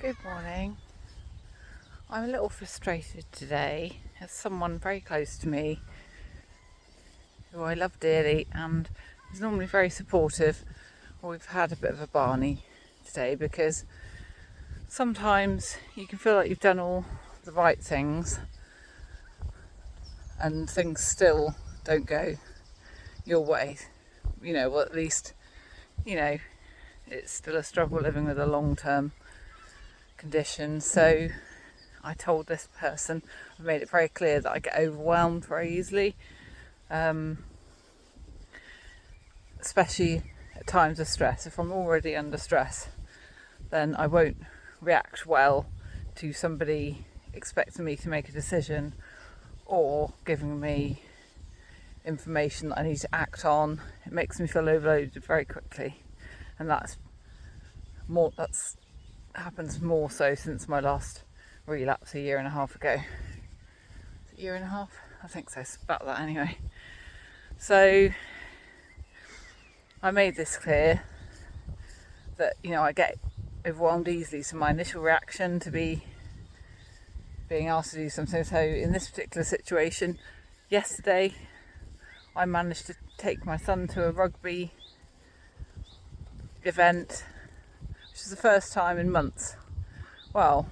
Good morning. I'm a little frustrated today as someone very close to me who I love dearly and is normally very supportive. We've had a bit of a Barney today because sometimes you can feel like you've done all the right things and things still don't go your way. Well, at least, it's still a struggle living with a long-term condition. So I told this person, I made it very clear that I get overwhelmed very easily, especially at times of stress. If I'm already under stress, then I won't react well to somebody expecting me to make a decision or giving me information that I need to act on. It makes me feel overloaded very quickly, and that's happens more so since my last relapse a year and a half ago. Is it a year and a half? I think so. It's about that anyway. So I made this clear that I get overwhelmed easily. So my initial reaction to being asked to do something. So in this particular situation, yesterday I managed to take my son to a rugby event, which is the first time in months. Well,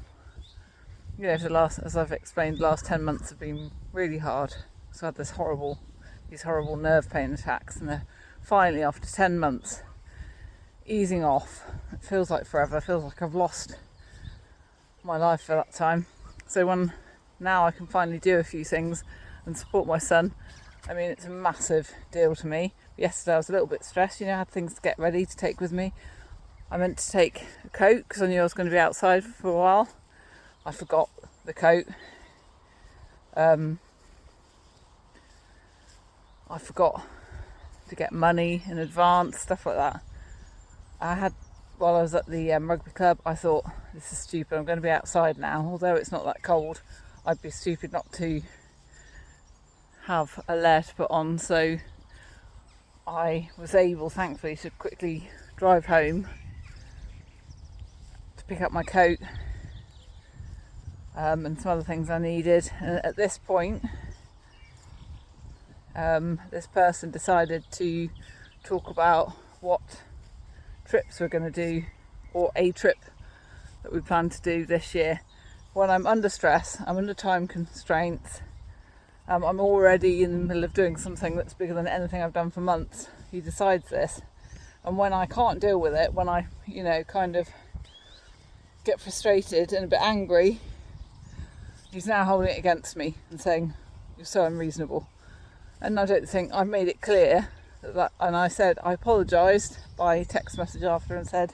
as I've explained, the last 10 months have been really hard. So I had these horrible nerve pain attacks, and they're finally, after 10 months, easing off. It feels like forever. It feels like I've lost my life for that time. So when now I can finally do a few things and support my son, it's a massive deal to me. Yesterday I was a little bit stressed. I had things to get ready to take with me. I meant to take a coat because I knew I was going to be outside for a while. I forgot the coat. I forgot to get money in advance, stuff like that. While I was at the rugby club, I thought, this is stupid, I'm going to be outside now. Although it's not that cold, I'd be stupid not to have a layer to put on. So I was able, thankfully, to quickly drive home to pick up my coat and some other things I needed. And at this point, this person decided to talk about what trips we're going to do, or a trip that we plan to do this year. When I'm under stress, I'm under time constraints, I'm already in the middle of doing something that's bigger than anything I've done for months. He decides this, and when I can't deal with it, when I kind of get frustrated and a bit angry, he's now holding it against me and saying, you're so unreasonable. And I don't think I've made it clear that, and I said I apologised by text message after and said,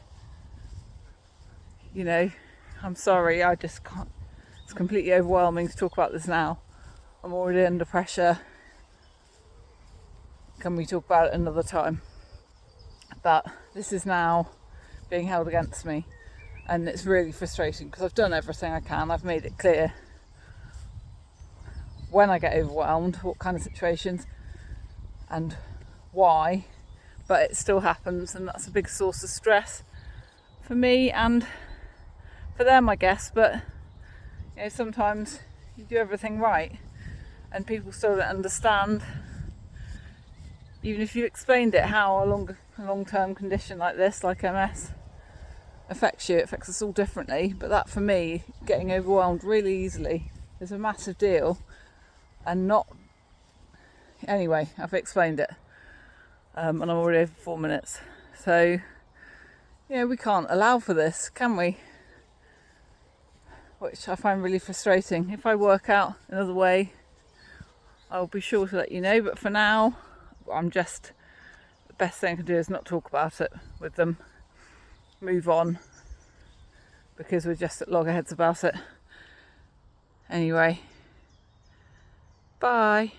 I'm sorry, I just can't, it's completely overwhelming to talk about this now. I'm already under pressure. Can we talk about it another time? But this is now being held against me, and it's really frustrating because I've done everything I can. I've made it clear when I get overwhelmed, what kind of situations and why, but it still happens, and that's a big source of stress for me and for them, I guess. But sometimes you do everything right and people still don't understand, even if you explained it, how a long-term condition like this, like MS, affects you. It affects us all differently, but that, for me, getting overwhelmed really easily is a massive deal. And anyway, I've explained it, and I'm already over 4 minutes. So we can't allow for this, can we? Which I find really frustrating. If I work out another way, I'll be sure to let you know. But for now, the best thing I can do is not talk about it with them. Move on, because we're just at loggerheads about it. Anyway, bye.